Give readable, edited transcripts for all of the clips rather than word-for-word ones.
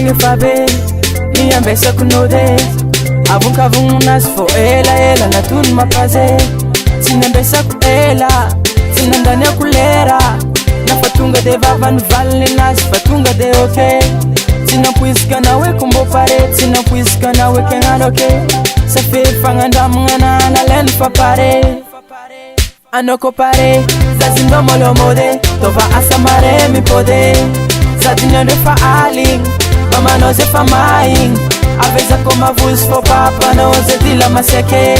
Ninge fabe Niambe sakunode Avun nas fo ela Natun mapaze Sinembe saku ela Sinandania kulera Na fatunga de vavan valne nas Fatunga de oke Sina puiska nawe kumbo pare Sina puiska nawe kenganoke Safe fanganda mngana na len papare Anoko pare Zazindo molo mode Tova asamare mi pode Zadinyo fa aling Mama no ze fa maing Aveza koma vus fo papa no ze dila maseke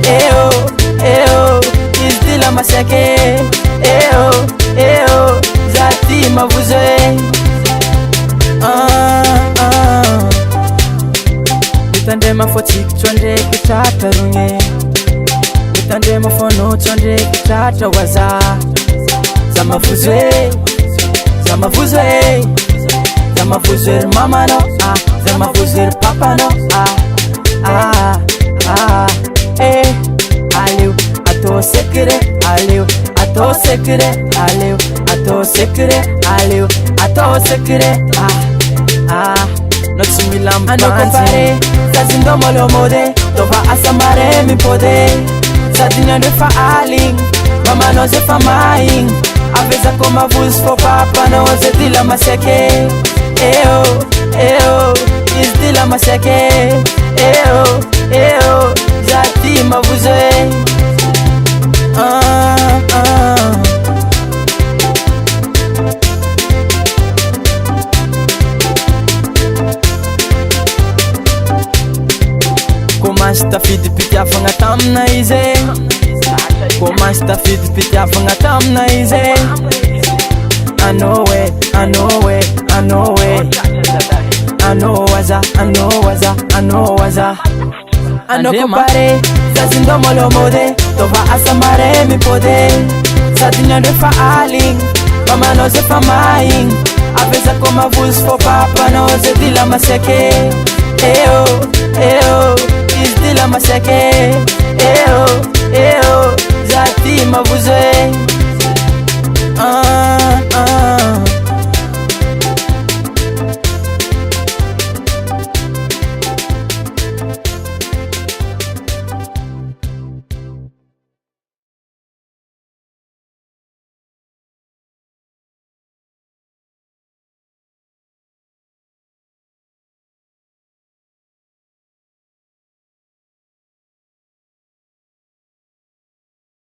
Eo Is dila maseke Eo Zati mavuze Bitande mafotik chonde kitata runge Bitande mafono chonde kitata waza Zamavuzwe Zamavuzwe mama no Zamavuzwe papa no Aliu ato sekre Aliu ato sekre Aliu ato sekre Aliu ato sekre Not similam Anoko pare Zazindo molo mode Tova asamare mi pode Zadinyo fa aling Mama no ze fa maing Aveza koma vus fo papa no ze dila maseke Eo Is dila maseke Eo Zati mavuze Komasta fidi pitafanga tamna ize Komasta fidi pitafanga tamna ize I know waza Anoko pare Zazindo molo mode Tova asamare mi pode Zadinyo fa aling Mama no ze fa maing Aveza koma vus fo papa no ze dila maseke Eo Is dila maseke Eo Zati mavuze